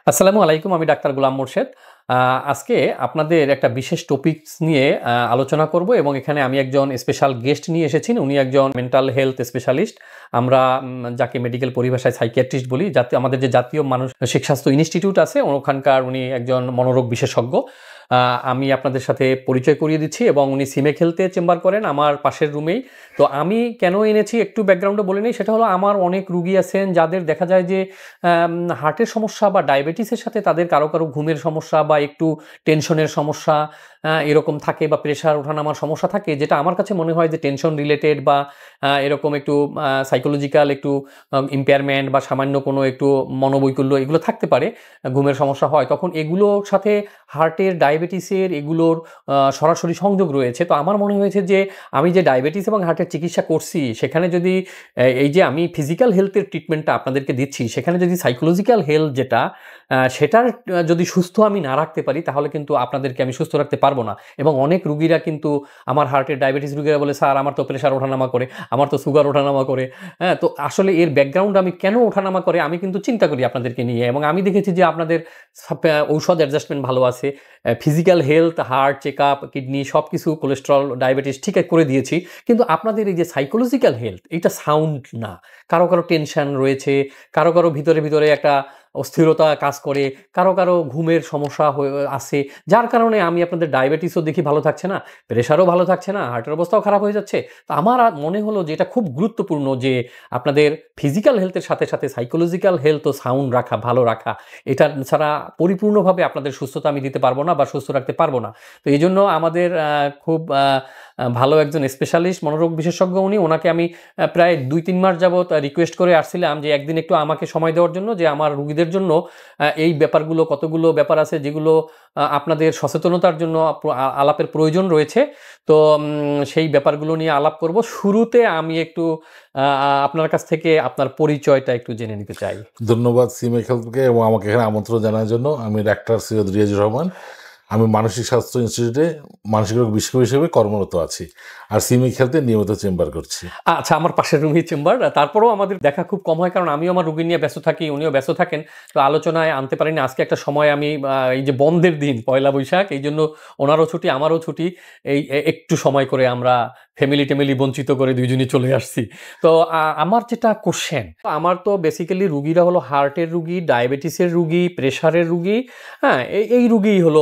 আসসালামু আলাইকুম। আমি ডাক্তার গোলাম মোর্শেদ। আজকে আপনাদের একটা বিশেষ টপিকস নিয়ে আলোচনা করব এবং এখানে আমি একজন স্পেশাল গেস্ট নিয়ে এসেছি। উনি একজন মেন্টাল হেলথ স্পেশালিস্ট। আমরা যাকে মেডিকেল পরিভাষায় সাইকিয়াট্রিস্ট বলি। আমাদের যে জাতীয় মানসিক স্বাস্থ্য ইনস্টিটিউট আছে ওখানকার উনি একজন মনোরোগ বিশেষজ্ঞ। আমি আপনাদের সাথে পরিচয় করিয়ে দিচ্ছি এবং উনি সিমেক হেলথে চেম্বার করেন আমার পাশের রুমেই। তো আমি কেন এনেছি একটু ব্যাকগ্রাউন্ডে বলে নিই। সেটা হলো আমার অনেক রুগী আছেন যাদের দেখা যায় যে হার্টের সমস্যা বা ডায়াবেটিসের সাথে তাদের কারো ঘুমের সমস্যা বা একটু টেনশনের সমস্যা এরকম থাকে বা প্রেশার ওঠানামার সমস্যা থাকে, যেটা আমার কাছে মনে হয় যে টেনশন রিলেটেড বা এরকম একটু সাইকোলজিক্যাল একটু ইম্পেয়ারমেন্ট বা সামান্য কোনো একটু মনোবৈকল্য এগুলো থাকতে পারে, ঘুমের সমস্যা হয়। তখন এগুলোর সাথে হার্টের ডায়াবেটিসের এগুলোর সরাসরি সংযোগ রয়েছে। তো আমার মনে হয়েছে যে আমি যে ডায়াবেটিস এবং হার্টের চিকিৎসা করছি সেখানে যদি এই যে আমি ফিজিক্যাল হেলথের ট্রিটমেন্টটা আপনাদেরকে দিচ্ছি, সেখানে যদি সাইকোলজিক্যাল হেলথ যেটা সেটার যদি সুস্থ আমি না রাখতে পারি তাহলে কিন্তু আপনাদেরকে আমি সুস্থ রাখতে পারবো না। এবং অনেক রুগীরা কিন্তু আমার হার্টের ডায়াবেটিস রুগীরা বলে, স্যার আমার তো প্রেশার ওঠানামা করে, আমার তো সুগার ওঠানামা করে। হ্যাঁ, তো আসলে এর ব্যাকগ্রাউন্ড আমি কেন ওঠানামা করে আমি কিন্তু চিন্তা করি আপনাদেরকে নিয়ে। এবং আমি দেখেছি যে আপনাদের ঔষধ অ্যাডজাস্টমেন্ট ভালো আছে, physical health, heart check up, kidney সব কিছু, কোলেস্ট্রল, ডায়াবেটিস ঠিক করে দিয়েছি, কিন্তু আপনাদের এই যে সাইকোলজিক্যাল হেলথ এটা সাউন্ড না। কারো টেনশন রয়েছে, কারো ভিতরে ভিতরে একটা অস্থিরতা কাজ করে, কারো ঘুমের সমস্যা আছে, যার কারণে আমি আপনাদের ডায়াবেটিসও দেখি ভালো থাকছে না, প্রেশারও ভালো থাকছে না, হার্টের অবস্থাও খারাপ হয়ে যাচ্ছে। তো আমার মনে হলো যে এটা খুব গুরুত্বপূর্ণ যে আপনাদের ফিজিক্যাল হেলথের সাথে সাথে সাইকোলজিক্যাল হেলথ ও সাউন্ড রাখা, ভালো রাখা। এটা ছাড়া পরিপূর্ণভাবে আপনাদের সুস্থতা আমি দিতে পারবো না বা সুস্থ রাখতে পারবো না। তো এই জন্য আমাদের খুব ভালো একজন স্পেশালিস্ট মনোরোগ বিশেষজ্ঞ উনি, ওনাকে আমি প্রায় 2-3 মাস যাবৎ রিকোয়েস্ট করে আসছিলাম যে একদিন একটু আমাকে সময় দেওয়ার জন্য, যে আমার রুগীদের জন্য এই ব্যাপারগুলো, কতগুলো ব্যাপার আছে যেগুলো আপনাদের সচেতনতার জন্য আলাপের প্রয়োজন রয়েছে। তো সেই ব্যাপারগুলো নিয়ে আলাপ করব। শুরুতে আমি একটু আপনার কাছ থেকে আপনার পরিচয়টা একটু জেনে নিতে চাই। ধন্যবাদ সিমেক হেলথকে এবং আমাকে এখানে আমন্ত্রণ জানার জন্য। আমি ডাক্তার সৈয়দ রিয়াজুর রহমান। আমি মানসিক স্বাস্থ্য ইনস্টিটিউটে মানসিক রোগ বিশেষজ্ঞ হিসেবে কর্মরত আছি, আর সিমেক হেলথে নিয়মিত চেম্বার করছি। আচ্ছা, আমার পাশের রুমই চেম্বার। তারপরেও আমাদের দেখা খুব কম হয়, কারণ আমিও আমার রুগী নিয়ে ব্যস্ত থাকি, উনিও ব্যস্ত থাকেন। তো আলোচনায় আনতে পারিনি। আজকে একটা সময় আমি এই যে বন্ধের দিন পয়লা বৈশাখ, এই জন্য ওনারও ছুটি আমারও ছুটি, এই একটু সময় করে আমরা ফ্যামিলি বঞ্চিত করে দুইজনই চলে আসছি। তো আমার যেটা কোশ্চেন, আমার তো বেসিক্যালি রুগীরা হলো হার্টের রুগী, ডায়াবেটিসের রুগী, প্রেশারের রুগী। হ্যাঁ, এই রুগীই হলো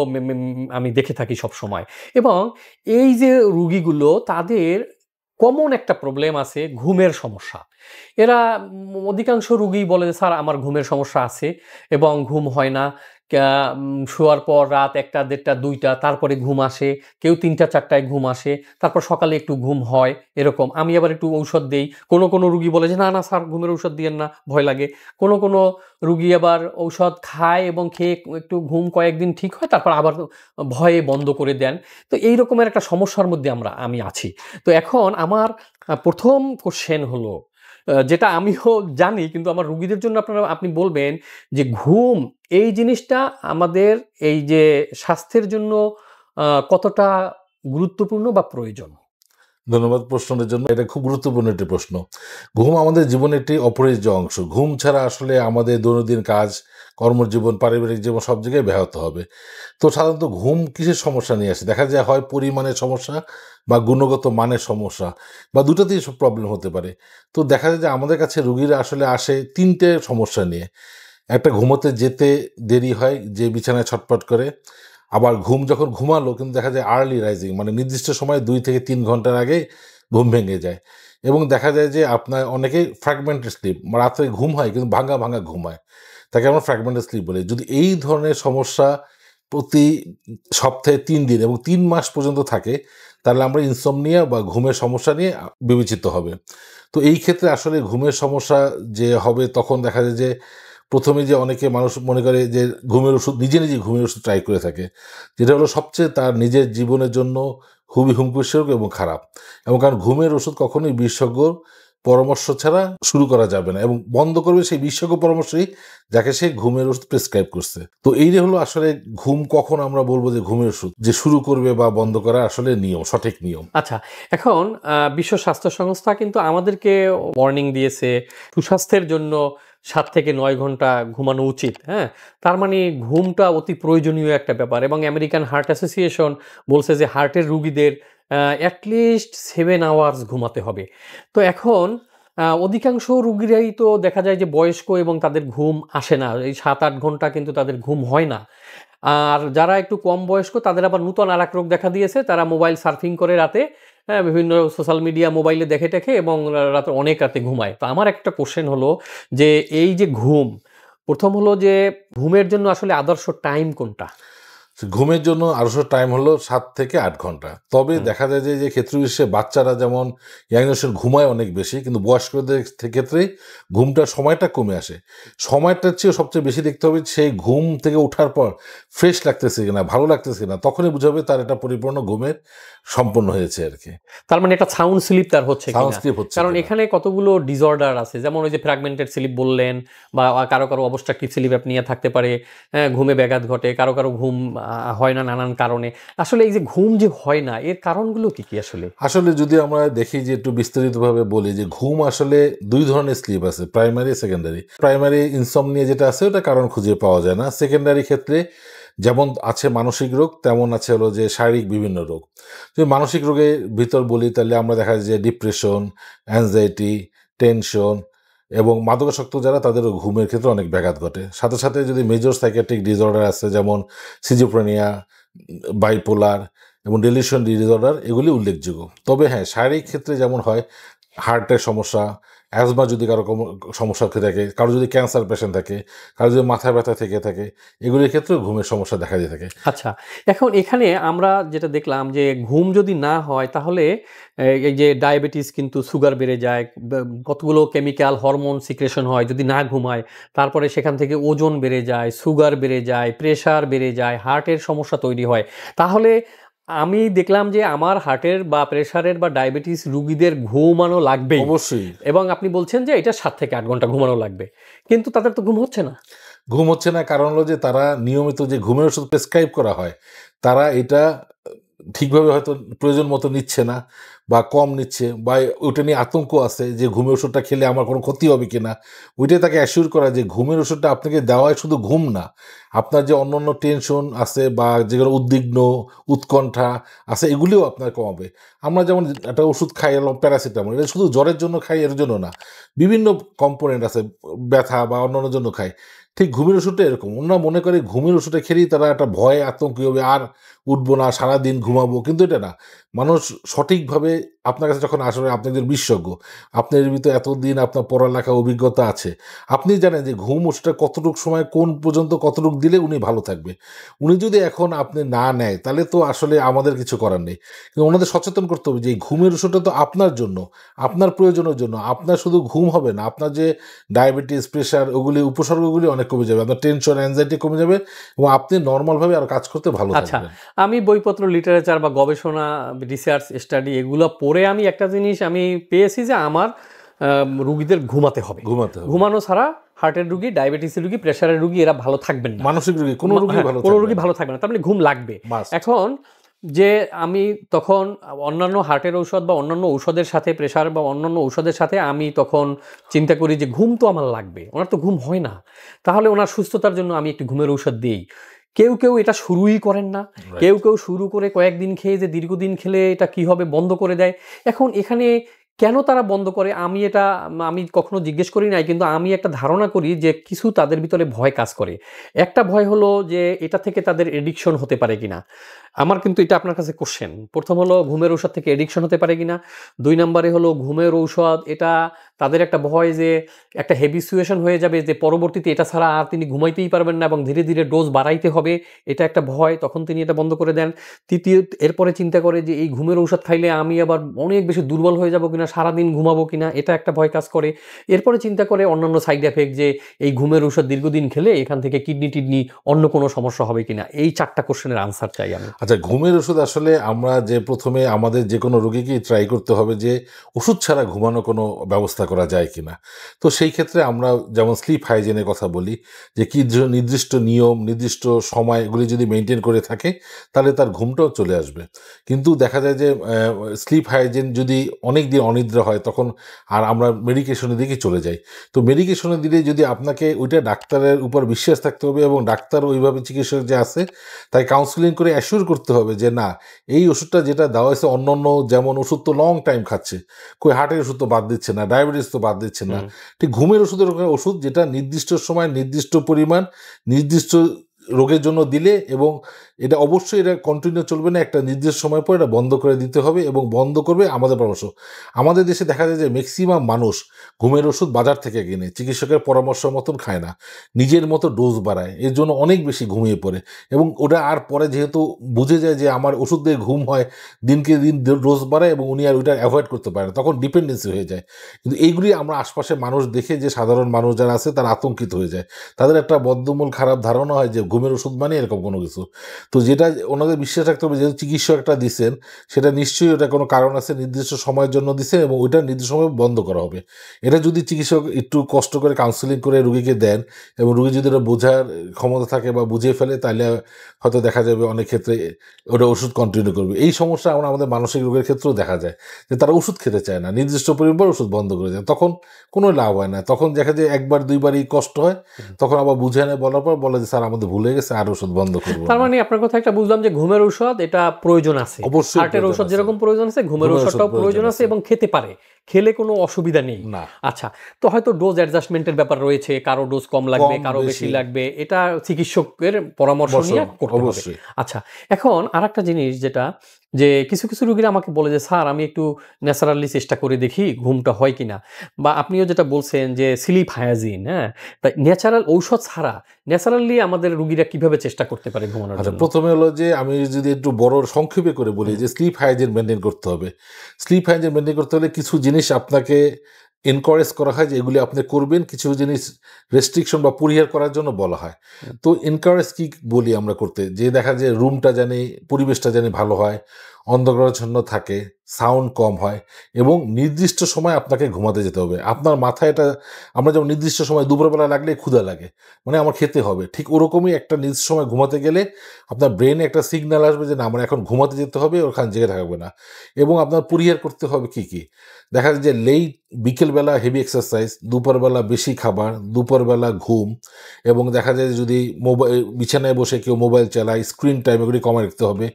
আমি দেখে থাকি সব সময়। এবং এই যে রুগীগুলো, তাদের কমন একটা প্রবলেম আছে, ঘুমের সমস্যা। এরা অধিকাংশ রুগী বলে যে স্যার আমার ঘুমের সমস্যা আছে এবং ঘুম হয় না। শোয়ার পর রাত 1টা, 1:30, 2টা, তারপরে ঘুম আসে। কেউ 3টা, 4টায় ঘুম আসে, তারপর সকালে একটু ঘুম হয় এরকম। আমি আবার একটু ঔষধ দেই। কোনো রুগী বলে যে না না স্যার ঘুমের ঔষধ দিয়েন না, ভয় লাগে। কোনো রুগী আবার ঔষধ খায় এবং খেয়ে একটু ঘুম কয়েকদিন ঠিক হয়, তারপর আবার ভয়ে বন্ধ করে দেন। তো এই রকমের একটা সমস্যার মধ্যে আমি আছি। তো এখন আমার প্রথম কোশ্চেন হলো, যেটা আমিও জানি কিন্তু আমার রুগীদের জন্য আপনি বলবেন যে ঘুম এই জিনিসটা আমাদের এই যে স্বাস্থ্যের জন্য কতটা গুরুত্বপূর্ণ বা প্রয়োজন? ধন্যবাদ প্রশ্নের জন্য। এটা খুব গুরুত্বপূর্ণ একটি প্রশ্ন। ঘুম আমাদের জীবনের একটি অপরিহার্য অংশ। ঘুম ছাড়া আসলে আমাদের দৈনন্দিন কাজ, কর্মজীবন, পারিবারিক জীবন সব জায়গায় ব্যাহত হবে। তো সাধারণত ঘুম কিসের সমস্যা নিয়ে আসে? দেখা যায় হয় পরিমাণের সমস্যা বা গুণগত মানের সমস্যা, বা দুটাতেই সব প্রবলেম হতে পারে। তো দেখা যায় যে আমাদের কাছে রুগীরা আসলে আসে 3টে সমস্যা নিয়ে। একটা, ঘুমোতে যেতে দেরি হয়, যে বিছানায় ছটপট করে। আবার ঘুম যখন ঘুমালো কিন্তু দেখা যায় আর্লি রাইজিং, মানে নির্দিষ্ট সময় 2 থেকে 3 ঘন্টার আগে ঘুম ভেঙে যায়। এবং দেখা যায় যে আপনার অনেকেই ফ্র্যাগমেন্টেড স্লিপ, রাত্রে ঘুম হয় কিন্তু ভাঙা ঘুম হয়, তাকে আমরা ফ্র্যাগমেন্টেড স্লিপ বলি। যদি এই ধরনের সমস্যা প্রতি সপ্তাহে 3 দিন এবং 3 মাস পর্যন্ত থাকে, তাহলে আমরা ইনসমনিয়া বা ঘুমের সমস্যা নিয়ে বিবেচিত হবে। তো এই ক্ষেত্রে আসলে ঘুমের সমস্যা যে হবে, তখন দেখা যায় যে প্রথমে যে অনেকে মানুষ মনে করে যে ঘুমের ওষুধ, নিজে ঘুমের ওষুধ ট্রাই করে থাকে, যেটা হলো সবচেয়ে তার নিজের জীবনের জন্য খুবই হুমকিস্বরূপ এবং খারাপ। এবং কারণ ঘুমের ওষুধ কখনোই বিশেষজ্ঞর পরামর্শ ছাড়া শুরু করা যাবে না, এবং বন্ধ করবে সেই বিশেষজ্ঞ পরামর্শই যাকে সে ঘুমের ওষুধ প্রেসক্রাইব করছে। তো এই যে হলো আসলে ঘুম কখন আমরা বলবো যে ঘুমের ওষুধ যে শুরু করবে বা বন্ধ করা আসলে নিয়ম, সঠিক নিয়ম। আচ্ছা, এখন বিশ্ব স্বাস্থ্য সংস্থা কিন্তু আমাদেরকে ওয়ার্নিং দিয়েছে সুস্বাস্থ্যের জন্য 7 থেকে 9 ঘন্টা ঘুমানো উচিত। হ্যাঁ, তার মানে ঘুমটা অতি প্রয়োজনীয় একটা ব্যাপার এবং আমেরিকান হার্ট অ্যাসোসিয়েশন বলছে যে হার্টের রুগীদের অ্যাটলিস্ট 7 আওয়ার্স ঘুমাতে হবে। তো এখন অধিকাংশ রুগীরাই তো দেখা যায় যে বয়স্ক এবং তাদের ঘুম আসে না, এই 7-8 ঘন্টা কিন্তু তাদের ঘুম হয় না। আর যারা একটু কম বয়স্ক তাদের আবার নূতন আর এক রোগ দেখা দিয়েছে, তারা মোবাইল সার্ফিং করে রাতে, হ্যাঁ, বিভিন্ন সোশ্যাল মিডিয়া মোবাইলে দেখে টেখে এবং রাতে অনেক রাতে ঘুমায়। তো আমার একটা কোশ্চেন হলো যে এই যে ঘুম, প্রথম হলো যে ঘুমের জন্য আসলে আদর্শ টাইম কোনটা? ঘুমের জন্য আদর্শ টাইম হলো 7 থেকে 8 ঘন্টা। তবে দেখা যায় যে ক্ষেত্র বিশেষে বাচ্চারা যেমন ইয়াং জেনারেশন ঘুমায় অনেক বেশি, কিন্তু বয়স্কদের ক্ষেত্রে ঘুমটার সময়টা কমে আসে। সময়টার চেয়েও সবচেয়ে বেশি দেখতে হবে সেই ঘুম থেকে ওঠার পর ফ্রেশ লাগতেছে কিনা, ভালো লাগতেছে কিনা, তখনই বুঝাবে তার একটা পরিপূর্ণ ঘুমের সম্পন্ন হয়েছে আর কি। তার মানে একটা সাউন্ড স্লিপ তার হচ্ছে সাউন্ড কিনা। স্লিপ হচ্ছে কারণ কিনা। এখানে কতগুলো ডিসঅর্ডার আছে, যেমন ওই যে ফ্র্যাগমেন্টেড স্লিপ বললেন, বা কারো কারো অবস্ট্রাকটিভ স্লিপ অ্যাপনিয়া থাকতে পারে, হ্যাঁ, ঘুমে ব্যাঘাত ঘটে, কারো কারো ঘুম হয় না নানান কারণে। আসলে এই যে ঘুম যে হয় না, এর কারণগুলো কি কি আসলে? আসলে যদি আমরা দেখি যে একটু বিস্তারিতভাবে বলি যে ঘুম আসলে 2 ধরনের স্লিপ আছে, প্রাইমারি সেকেন্ডারি। প্রাইমারি ইনসমনিয়া যেটা আছে ওটা কারণ খুঁজে পাওয়া যায় না। সেকেন্ডারি ক্ষেত্রে যেমন আছে মানসিক রোগ, তেমন আছে হলো যে শারীরিক বিভিন্ন রোগ। যদি মানসিক রোগের ভিতর বলি তাহলে আমরা দেখা যায় যে ডিপ্রেশন, অ্যাংজাইটি, টেনশন এবং মাদকাসক্ত যারা, তাদেরও ঘুমের ক্ষেত্রে অনেক ব্যাঘাত ঘটে। সাথে সাথে যদি মেজর সাইকিয়াট্রিক ডিসঅর্ডার আছে যেমন সিজোফ্রেনিয়া, বাইপোলার এবং ডিলিউশন ডিসঅর্ডার, এগুলি উল্লেখযোগ্য। তবে হ্যাঁ, শারীরিক ক্ষেত্রে যেমন হয় হার্টের সমস্যা, অ্যাজমা যদি কারো সমস্যা থেকে থাকে, কারো যদি ক্যান্সার পেশেন্ট থাকে, কারো যদি মাথা ব্যথা থেকে থাকে, এগুলির ক্ষেত্রেও ঘুমের সমস্যা দেখা দিয়ে থাকে। আচ্ছা, এখন এখানে আমরা যেটা দেখলাম যে ঘুম যদি না হয় তাহলে এই যে ডায়াবেটিস, কিন্তু সুগার বেড়ে যায়, কতগুলো কেমিক্যাল হরমোন সিক্রেশন হয় যদি না ঘুমায়, তারপরে সেখান থেকে ওজন বেড়ে যায়, সুগার বেড়ে যায়, প্রেশার বেড়ে যায়, হার্টের সমস্যা তৈরি হয়। তাহলে আমি দেখলাম যে আমার হার্টের বা প্রেশারের বা ডায়াবেটিস রুগীদের ঘুমানো লাগবে অবশ্যই এবং আপনি বলছেন যে এটা 7 থেকে 8 ঘন্টা ঘুমানো লাগবে, কিন্তু তাদের তো ঘুম হচ্ছে না। ঘুম হচ্ছে না, কারণ হলো যে তারা নিয়মিত যে ঘুমের ওষুধ প্রেসক্রাইব করা হয়, তারা এটা ঠিকভাবে হয়তো প্রয়োজন মতো নিচ্ছে না, বা কম নিচ্ছে, বা ওইটা নিয়ে আতঙ্ক আছে যে ঘুমের ওষুধটা খেলে আমার কোনো ক্ষতি হবে কিনা। ওইটাই তাকে অ্যাসিওর করা যে ঘুমের ওষুধটা আপনাকে দেওয়ায় শুধু ঘুম না, আপনার যে অন্যান্য টেনশন আছে বা যেগুলো উদ্বিগ্ন, উৎকণ্ঠা আছে, এগুলিও আপনার কমাবে। আমরা যেমন একটা ওষুধ খাই এলাম প্যারাসিটামল, এটা শুধু জ্বরের জন্য খাই এর জন্য না, বিভিন্ন কম্পোনেন্ট আছে, ব্যথা বা অন্যান্য জন্য খাই। ঠিক ঘুমের ওষুধটা এরকম, ওনারা মনে করে ঘুমের ওষুধটা খেলেই তারা একটা ভয় আতঙ্কি হবে, আর উঠবো না, সারাদিন ঘুমাবো, কিন্তু এটা না। মানুষ সঠিকভাবে আপনার কাছে যখন আসলে আপনি একজন বিশেষজ্ঞ, আপনার ভিতরে এতদিন আপনার পড়ালেখা অভিজ্ঞতা আছে, আপনি জানেন যে ঘুম ওষুধটা কতটুকু সময় কোন পর্যন্ত কতটুকু দিলে উনি ভালো থাকবে। উনি যদি এখন আপনি না নেয় তাহলে তো আসলে আমাদের কিছু করার নেই। কিন্তু ওনাদের সচেতন করতে হবে যে এই ঘুমের ওষুধটা তো আপনার জন্য, আপনার প্রয়োজনের জন্য। আপনার শুধু ঘুম হবে না, আপনার যে ডায়াবেটিস, প্রেশার, ওগুলি উপসর্গগুলি অনেক কমে যাবে, আপনার টেনশন, অ্যাংজাইটি কমে যাবে এবং আপনি নর্মালভাবে আর কাজ করতে ভালো আচ্ছা, থাকবেন। আমি বইপত্র, লিটারেচার বা গবেষণা, রিসার্চ স্টাডি এগুলো পড়ে আমি একটা জিনিস আমি পেয়েছি যে আমার রুগীদের ঘুমাতে হবে। ঘুমাতে হবে। ঘুমানো ছাড়া হার্টের রুগী, ডায়াবেটিসের রুগী, প্রেশারের রুগী এরা ভালো থাকবেন না। মানসিক রোগী কোনো রোগী হ্যাঁ, ভালো কোনো থাকবে রুগী না। ভালো থাকবে না, তার মানে ঘুম লাগবে। Must। এখন যে আমি তখন অন্যান্য হার্টের ঔষধ বা অন্যান্য ঔষধের সাথে, প্রেশার বা অন্যান্য ঔষধের সাথে আমি তখন চিন্তা করি যে ঘুম তো আমার লাগবে, ওনার তো ঘুম হয় না, তাহলে ওনার সুস্থতার জন্য আমি একটু ঘুমের ঔষধ দিই। কেউ কেউ এটা শুরুই করেন না, কেউ কেউ শুরু করে কয়েকদিন খেয়ে যে দীর্ঘদিন খেলে এটা কি হবে বন্ধ করে দেয়। এখন এখানে কেন তারা বন্ধ করে আমি কখনো জিজ্ঞেস করি নাই, কিন্তু আমি একটা ধারণা করি যে কিছু তাদের ভিতরে ভয় কাজ করে। একটা ভয় হলো যে এটা থেকে তাদের এডিকশন হতে পারে কিনা। আমার কিন্তু এটা আপনার কাছে কোশ্চেন। প্রথম হলো ঘুমের ঔষধ থেকে এডিকশন হতে পারে কিনা। 2 নম্বরে হলো ঘুমের ঔষধ, এটা তাদের একটা ভয় যে একটা হ্যাবিচুয়েশন হয়ে যাবে, যে পরবর্তীতে এটা ছাড়া আর তিনি ঘুমাইতেই পারবেন না এবং ধীরে ধীরে ডোজ বাড়াইতে হবে, এটা একটা ভয়, তখন তিনি এটা বন্ধ করে দেন। তৃতীয়, এরপরে চিন্তা করে যে এই ঘুমের ঔষধ খাইলে আমি আবার অনেক বেশি দুর্বল হয়ে যাব কিনা, সারাদিন ঘুমাবো কিনা, এটা একটা ভয় কাজ করে। এরপরে চিন্তা করে অন্যান্য সাইড এফেক্ট, যে এই ঘুমের ঔষধ দীর্ঘদিন খেলে এখান থেকে কিডনি অন্য কোনো সমস্যা হবে কিনা। এই 4টা কোশ্চেনের আনসার চাই আমি। আচ্ছা, ঘুমের ওষুধ আসলে আমরা যে প্রথমে আমাদের যে কোনো রোগীকেই ট্রাই করতে হবে যে ওষুধ ছাড়া ঘুমানো কোনো ব্যবস্থা করা যায় কিনা। তো সেই ক্ষেত্রে আমরা যেমন স্লিপ হাইজিনের কথা বলি, যে কি নির্দিষ্ট নিয়ম, নির্দিষ্ট সময় এগুলি যদি মেনটেন করে থাকে তাহলে তার ঘুমটাও চলে আসবে। কিন্তু দেখা যায় যে স্লিপ হাইজিন যদি অনেক দিন অনিদ্রা হয় তখন আর আমরা মেডিকেশনের দিকে চলে যাই। তো মেডিকেশনে দিলে যদি আপনাকে ওইটা ডাক্তারের উপর বিশ্বাস থাকতে হবে এবং ডাক্তার ওইভাবে চিকিৎসক যে আছে তাই কাউন্সিলিং করে অ্যাসিওর করতে হবে যে না, এই ওষুধটা যেটা দেওয়া হয়েছে অন্য অন্য যেমন ওষুধ তো লং টাইম খাচ্ছে, কই হার্টের ওষুধ তো বাদ দিচ্ছে না, ডায়াবেটিস তো বাদ দিচ্ছে না, ঠিক ঘুমের ওষুধের ওষুধ যেটা নির্দিষ্ট সময় নির্দিষ্ট পরিমাণ নির্দিষ্ট রোগের জন্য দিলে, এবং এটা অবশ্যই এটা কন্টিনিউ চলবে না, একটা নির্দিষ্ট সময় পর এটা বন্ধ করে দিতে হবে এবং বন্ধ করবে আমাদের পরামর্শ। আমাদের দেশে দেখা যায় যে ম্যাক্সিমাম মানুষ ঘুমের ওষুধ বাজার থেকে কিনে চিকিৎসকের পরামর্শ মতন খায় না, নিজের মতো ডোজ বাড়ায়, এর জন্য অনেক বেশি ঘুমিয়ে পড়ে এবং ওটা আর পরে যেহেতু বুঝে যায় যে আমার ওষুধ দিয়ে ঘুম হয়, দিনকে দিন ডোজ বাড়ায় এবং উনি আর ওইটা অ্যাভয়েড করতে পারে না, তখন ডিপেন্ডেন্সি হয়ে যায়। কিন্তু এইগুলি আমরা আশপাশে মানুষ দেখে যে সাধারণ মানুষ যারা আছে তারা আতঙ্কিত হয়ে যায়, তাদের একটা বদ্ধমূল খারাপ ধারণা হয় যে ঘুমের ওষুধ মানে এরকম কোনো কিছু। তো যেটা ওনাদের বিশ্বাস রাখতে হবে, যেহেতু চিকিৎসক একটা দিচ্ছেন সেটা নিশ্চয়ই ওটা কোনো কারণ আছে, নির্দিষ্ট সময়ের জন্য দিচ্ছেন এবং ওইটা নির্দিষ্ট সময় বন্ধ করা হবে। এটা যদি চিকিৎসক একটু কষ্ট করে কাউন্সিলিং করে রুগীকে দেন এবং রুগী যদি ওটা বোঝার ক্ষমতা থাকে বা বুঝিয়ে ফেলে, তাহলে হয়তো দেখা যাবে অনেক ক্ষেত্রে ওটা ওষুধ কন্টিনিউ করবে। এই সমস্যা আমরা আমাদের মানসিক রোগের ক্ষেত্রেও দেখা যায় যে তারা ওষুধ খেতে চায় না, নির্দিষ্ট পরিমাণ ওষুধ বন্ধ করে যায়, তখন কোনো লাভ হয় না, তখন দেখা যায় একবার দুইবারই কষ্ট হয়, তখন আবার বুঝে নেয়, বলার পর বলে যে স্যার আমাদের ভুলে গেছে, আর ওষুধ বন্ধ করবো। তার মানে আপনার কথা একটা বুঝলাম যে ঘুমের ঔষধ এটা প্রয়োজন আছে, অবশ্যই হার্টের ঔষধ যেরকম প্রয়োজন আছে ঘুমের ঔষধটাও প্রয়োজন আছে এবং খেতে পারে, খেলে কোনো অসুবিধা নেই না। আচ্ছা, তো হয়তো ডোজ অ্যাডজাস্টমেন্টের ব্যাপার রয়েছে, কারো ডোজ কম লাগবে, কারো বেশি লাগবে, এটা চিকিৎসকের পরামর্শ নিয়ে করতে হবে। আচ্ছা, এখন আরেকটা জিনিস যেটা যে কিছু কিছু রোগীরা আমাকে বলে যে স্যার আমি একটু ন্যাচারালি চেষ্টা করে দেখি ঘুমটা হয় কিনা, বা আপনিও যেটা বলছেন যে স্লিপ হায়াজিন, হ্যাঁ, তাই ন্যাচারাল ঔষধ ছাড়া ন্যাচারালি আমাদের রোগীরা কিভাবে চেষ্টা করতে পারে ঘুমানোর জন্য? প্রথমে হলো যে আমি যদি একটু বড় সংক্ষেপে করে বলি যে স্লিপ হাইজিন মেনটেন করতে হবে। স্লিপ হাইজিন মেনটেন করতে হলে কিছু জিনিস আপনাকে এনকারেজ করা হয় যে এগুলি আপনি করবেন, কিছু জিনিস রেস্ট্রিকশন বা পরিহার করার জন্য বলা হয়। তো এনকারেজ কি বলি আমরা করতে, যে দেখা যায় রুমটা জানি পরিবেশটা জানি ভালো হয়, অন্ধকারাচ্ছন্ন থাকে, সাউন্ড কম হয় এবং নির্দিষ্ট সময় আপনাকে ঘুমাতে যেতে হবে। আপনার মাথায় এটা, আমরা যেমন নির্দিষ্ট সময় দুপুরবেলা লাগলে ক্ষুধা লাগে, মানে আমার খেতে হবে, ঠিক ওরকমই একটা নির্দিষ্ট সময় ঘুমাতে গেলে আপনার ব্রেনে একটা সিগন্যাল আসবে যে না আমার এখন ঘুমাতে যেতে হবে, ওখানে জেগে থাকবে না। এবং আপনার পরিহার করতে হবে কি কি, দেখা যায় যে লেট বিকেলবেলা হেভি এক্সারসাইজ, দুপুরবেলা বেশি খাবার, দুপুরবেলা ঘুম, এবং দেখা যায় যদি মোবাইল বিছানায় বসে কেউ মোবাইল চালায়, স্ক্রিন টাইম এগুলি কমায় রাখতে হবে,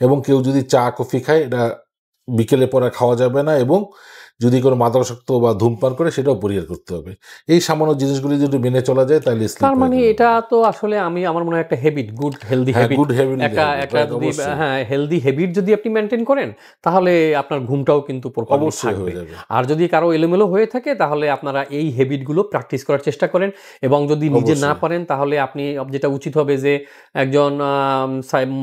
এবং কেউ যদি চা কফি খায় এটা বিকেলে পরে খাওয়া যাবে না, এবং যদি কোনো মাদকাসক্ত বা ধূমপান করে সেটাও পরিহার করতে হবে। এই সামান্য জিনিসগুলি যদি মেনে চলা যায় তাহলে তার মানে এটা তো আসলে আমার মনে হয় একটা হ্যাবিট, গুড হেলদি হ্যাবিট, একটা যদি হ্যাঁ হেলদি হ্যাবিট যদি আপনি মেনটেন করেন তাহলে আপনার ঘুমটাও কিন্তু অবশ্যই হয়ে যাবে। আর যদি কারো এলোমেলো হয়ে থাকে তাহলে আপনারা এই হ্যাবিটগুলো প্র্যাকটিস করার চেষ্টা করেন, এবং যদি নিজে না পারেন তাহলে আপনি যেটা উচিত হবে যে একজন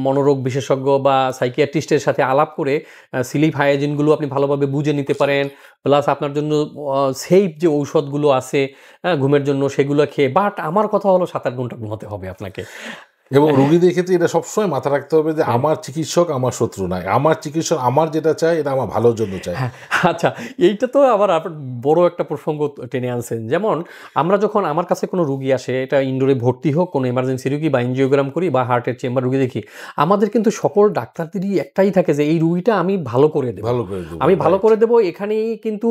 মনোরোগ বিশেষজ্ঞ বা সাইকিয়াট্রিস্টের সাথে আলাপ করে স্লিপ হাইজিনগুলো আপনি ভালোভাবে বুঝে নিতে পারেন, প্লাস আপনার জন্য সেফ যে ঔষধগুলো আছে ঘুমের জন্য সেগুলো খেয়ে। বাট আমার কথা হলো 7-8 ঘন্টা ঘুমাতে হবে আপনাকে, এবং রোগীদের ক্ষেত্রে এটা সবসময় মাথা রাখতে হবে যে আমার চিকিৎসক আমার শত্রু নয়, আমার চিকিৎসক আমার যেটা চাই এটা আমার ভালোর জন্য চাই। আচ্ছা, এইটা তো আবার বড় একটা প্রসঙ্গ টেনে আনছেন। যেমন আমরা যখন আমার কাছে কোনো রুগী আসে, এটা ইনডোরে ভর্তি হোক, কোনো এমার্জেন্সি রুগী বা এনজিওগ্রাম করি বা হার্টের চেম্বার রুগী দেখি, আমাদের কিন্তু সকল ডাক্তারদেরই একটাই থাকে যে এই রুগীটা আমি ভালো করে দেবো, আমি ভালো করে দেবো। এখানেই কিন্তু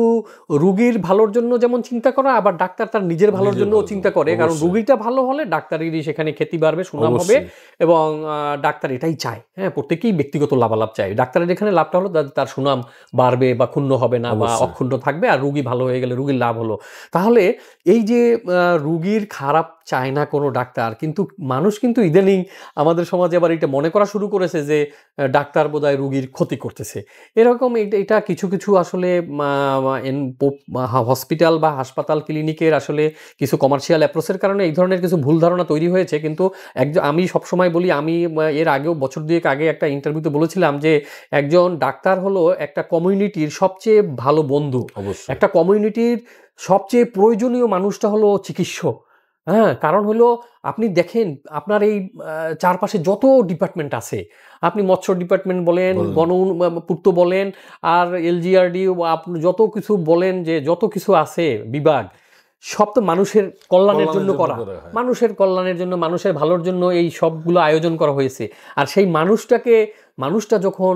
রুগীর ভালোর জন্য যেমন চিন্তা করা, আবার ডাক্তার তার নিজের ভালোর জন্যও চিন্তা করে, কারণ রুগীটা ভালো হলে ডাক্তারেরই সেখানে খ্যাতি বাড়বে, সুনাম হবে, এবং ডাক্তার এটাই চায়। হ্যাঁ, প্রত্যেকেই ব্যক্তিগত লাভালাভ চায়, ডাক্তারের যেখানে লাভটা হলো তার সুনাম বাড়বে বা ক্ষুণ্ণ হবে না বা অক্ষুণ্ণ থাকবে, আর রুগী ভালো হয়ে গেলে রুগীর লাভ হলো। তাহলে এই যে রুগীর খারাপ চায় না কোনো ডাক্তার, কিন্তু মানুষ কিন্তু ইদানিং আমাদের সমাজে আবার এটা মনে করা শুরু করেছে যে ডাক্তার বোধহয় রুগীর ক্ষতি করতেছে, এরকম এটা কিছু কিছু আসলে হসপিটাল বা হাসপাতাল ক্লিনিকের আসলে কিছু কমার্শিয়াল অ্যাপ্রোচের কারণে এই ধরনের কিছু ভুল ধারণা তৈরি হয়েছে। কিন্তু আমি সবসময় বলি, আমি এর আগেও বছর দুয়েক আগে একটা ইন্টারভিউতে বলেছিলাম যে একজন ডাক্তার হলো একটা কমিউনিটির সবচেয়ে ভালো বন্ধু, একটা কমিউনিটির সবচেয়ে প্রয়োজনীয় মানুষটা হলো চিকিৎসক। হ্যাঁ, কারণ হলো আপনি দেখেন আপনার এই চারপাশে যত ডিপার্টমেন্ট আছে, আপনি মৎস্য ডিপার্টমেন্ট বলেন, পূর্ত বলেন, আর এলজিআরডি, আপনি যত কিছু বলেন, যে যত কিছু আছে বিভাগ, সব তো মানুষের কল্যাণের জন্য করা, মানুষের কল্যাণের জন্য, মানুষের ভালোর জন্য এই সবগুলো আয়োজন করা হয়েছে। আর সেই মানুষটা যখন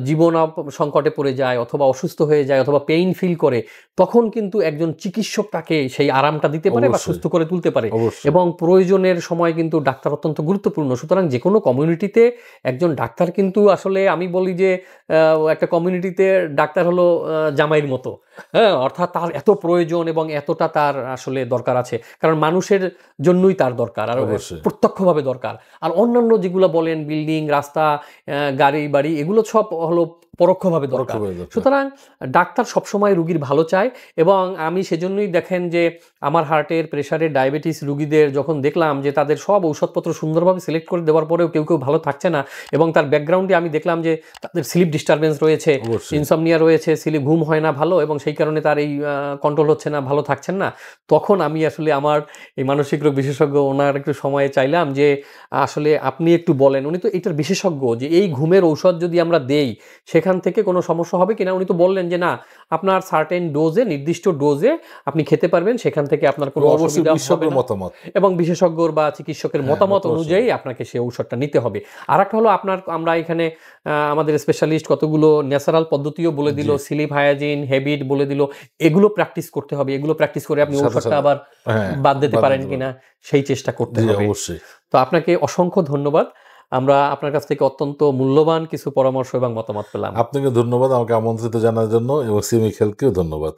জীবন সংকটে পড়ে যায় অথবা অসুস্থ হয়ে যায় অথবা পেইন ফিল করে, তখন কিন্তু একজন চিকিৎসক তাকে সেই আরামটা দিতে পারে বা অবশ্যই। সুস্থ করে তুলতে পারে। অবশ্যই। এবং প্রয়োজনের সময় কিন্তু ডাক্তার অত্যন্ত গুরুত্বপূর্ণ। সুতরাং যে কোনো কমিউনিটিতে একজন ডাক্তার কিন্তু আসলে আমি বলি যে একটা কমিউনিটিতে ডাক্তার হলো জামাইয়ের মতো। হ্যাঁ, অর্থাৎ তার এত প্রয়োজন এবং এতটা তার আসলে দরকার আছে, কারণ মানুষের জন্যই তার দরকার, আর অবশ্যই। প্রত্যক্ষভাবে দরকার। আর অন্যান্য যেগুলো বলেন বিল্ডিং, রাস্তা, গাড়ি বাড়ি, এগুলো সব হলো পরোক্ষভাবে দরকার। পরোক্ষভাবে দরকার। সুতরাং ডাক্তার সবসময় রুগীর ভালো চায়, এবং আমি সেজন্যই দেখেন যে আমার হার্টের, প্রেশারের, ডায়াবেটিস রুগীদের যখন দেখলাম যে তাদের সব ঔষধপত্র সুন্দরভাবে সিলেক্ট করে দেওয়ার পরেও কেউ কেউ ভালো থাকছে না, এবং তার ব্যাকগ্রাউন্ডে আমি দেখলাম যে তাদের স্লিপ ডিস্টারবেন্স রয়েছে, অবশ্যই। ইনসমনিয়া রয়েছে, ঘুম হয় না ভালো, এবং সেই কারণে তার এই কন্ট্রোল হচ্ছে না, ভালো থাকছেন না। তখন আমি আসলে আমার এই মানসিক রোগ বিশেষজ্ঞ ওনার একটু সময় চাইলাম যে আসলে আপনি একটু বলেন, উনি তো এটার বিশেষজ্ঞ, যে এই ঘুমের ঔষধ যদি আমরা দেই সেখান থেকে কোনো সমস্যা হবে কিনা। উনি তো বললেন যে না, আপনার সার্টেন ডোজে, নির্দিষ্ট ডোজে আপনি খেতে পারবেন, সেখান থেকে আপনার কোনো অবশ্যই অসুবিধা হবে বিশেষজ্ঞের না, মতামত। এবং বিশেষজ্ঞর বা চিকিৎসকের হ্যাঁ, মতামত মতামত অনুযায়ী আপনাকে সেই ঔষধটা নিতে হবে। আর একটা হলো আমরা এখানে আমাদের স্পেশালিস্ট কতগুলো ন্যাচারাল পদ্ধতিও বলে দিল, জি। স্লিপ হাইজিন, হ্যাবিট বলে দিল, এগুলো প্র্যাকটিস করতে হবে, এগুলো প্র্যাকটিস করে আপনি সাথে ঔষধটা সাথে। আবার হ্যাঁ, বাদ দিতে বাদ পারেন দিতে কিনা সেই চেষ্টা করতে জি, হবে। অবশ্যই। তো আপনাকে অসংখ্য ধন্যবাদ। আমরা আপনার কাছ থেকে অত্যন্ত মূল্যবান কিছু পরামর্শ এবং মতামত পেলাম। আপনাকে ধন্যবাদ আমাকে আমন্ত্রিত জানার জন্য, এবং সিএমএইচ হেলথকেও ধন্যবাদ।